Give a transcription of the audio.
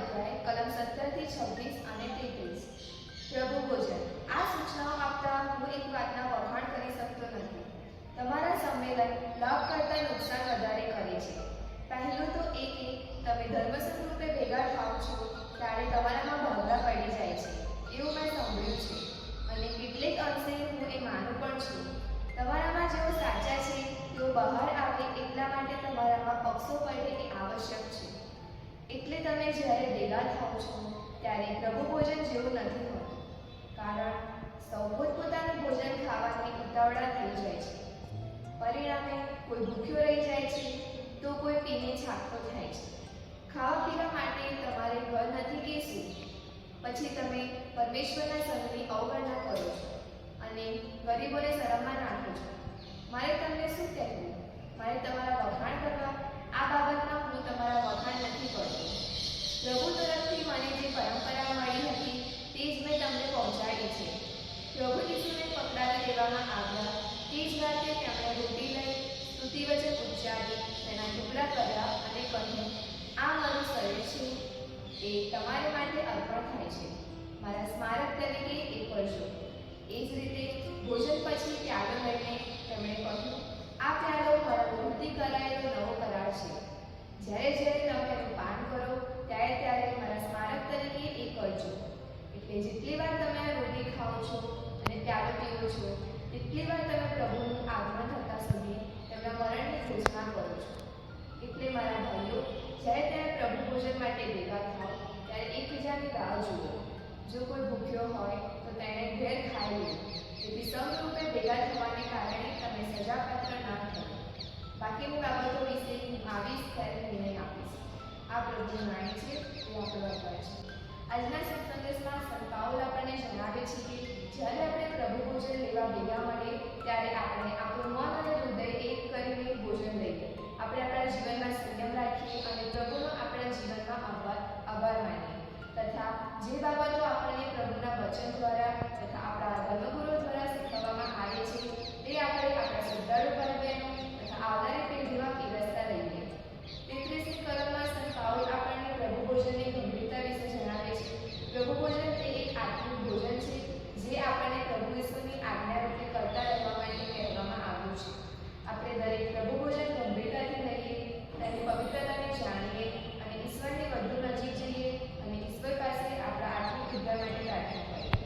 અધ્યાય કલમ 17 થી 26 અને 33. પ્રભુ ભોજન. આ સૂચનાઓ આપતા હું એક વાતના વખાણ કરી શકતો નથી. તમારા સંમેલન લાભ કરતા નુકસાન વધારે કરે છે. પહેલું તો એ કે તમે ધર્મસ્વરૂપે ભેગા થાઓ છો ત્યારે તમારામાં ભાગલા પડી જાય છે, એવું મેં સાંભળ્યું છે અને કેટલેક અંશે હું એ માનું પણ છું. તમારામાં જેઓ સાચા છે તેઓ બહાર આવે એટલા માટે તમારામાં પક્ષો પડે એ આવશ્યક છે. એટલે તમે જ્યારે ભેગા થાઓ છો ત્યારે પ્રભુ ભોજન જેવું નથી હોતું, કારણ સૌ પોતપોતાનું ભોજન ખાવાની ઉતાવળા થઈ જાય છે. પરિણામે કોઈ ભૂખ્યો રહી જાય છે તો કોઈ પીને છાપતો થાય છે. ખાવા પીવા માટે તમારે ઘર નથી કે શું? પછી તમે પરમેશ્વરના સંઘની અવગણના કરો છો અને ગરીબોને શરમમાં નાખો છો. મારે તમને શું કહેવું? મારે તમારા વખાણ કરવા? આ બાબતમાં હું તમારા વખાણ નથી કરતો. પ્રભુ તરફથી મને જે પરંપરા મળી હતી તે જ મેં તમને પહોંચાડી છે. પ્રભુ ઈસુને પકડાવી દેવામાં આવ્યા તે જ રાતે તેમણે રોટી લઈ સ્તુતિવચન ઉચ્ચારી તેના ટુકડા કર્યા અને કહ્યું, આ મારું શરીર છે, એ તમારે માટે અર્પણ થાય છે. મારા સ્મારક તરીકે એ કરજો. એ જ રીતે ભોજન પછી પ્યાલો લઈને તેમણે કહ્યું, આ પ્યાલો મારા લોહીથી કરાયેલો નવો કરાર છે. જ્યારે જ્યારે તમે એનું પાન કરો ત્યારે ત્યારે મારા સ્મારક તરીકે એ કરજો. એટલે જેટલી વાર તમે આ રોટી ખાઓ છો અને પ્યાલો પીવો છો તેટલી વાર તમે પ્રભુનું આગમન થતા સુધી તેમના મરણની ઘોષણા કરો છો. એટલે મારા ભાઈઓ, જ્યારે તમે પ્રભુ ભોજન માટે ભેગા થાઓ ત્યારે એકબીજાની રાહ જુઓ. જો કોઈ ભૂખ્યો હોય તો તેણે ઘેર ખાઈ લે, તેથી સમરૂપે ભેગા થવાને કારણે તમે સજાપાત્ર ના થાઓ. બાકીની બાબતો વિશે હું આવીશ ત્યારે નિર્ણય આપીશ. આ પ્રભુ નાય છે એ આપણો આભાર છે. આજના સત્સંદેશમાં સંત પાઉલ આપણને જણાવે છે કે જ્યારે આપણે પ્રભુ ભોજન લેવા ભેગા મળે ત્યારે આપણે આપણું મન અને હૃદય એક કરીને ભોજન લઈએ. આપણે આપણા જીવનમાં સંયમ રાખીએ અને પ્રભુનો આપણા જીવનમાં આભાર માનીએ તથા જે બાબતો આપણને પ્રભુના વચન દ્વારા તથા આપણા ધર્મગુરુ દ્વારા શીખવવામાં આવે છે તે આપણે આપણા શ્રદ્ધાળુ ભાઈ બહેનો તથા આવનારી પેઢીમાં પીરસતા રહીએ. 33મી કલમમાં સંત પાઉલ આપણને પ્રભુ ભોજનની ગંભીરતા વિશે જણાવે છે. પ્રભુ ભોજન તે એક આત્મિક ભોજન છે જે આપણને પ્રભુ ઈસુની આજ્ઞા રૂપે કરતા રહેવા માટે કહેવામાં આવ્યું છે. આપણે દરેક પ્રભુ ભોજન ગંભીરતાથી લઈએ, તેની પવિત્રતાને જાણીએ અને ઈશ્વરની વધુ નજીક જઈએ અને ઈશ્વર પાસે આપણા આત્મિક ઉદ્ધાર માટે પ્રાર્થના કરીએ.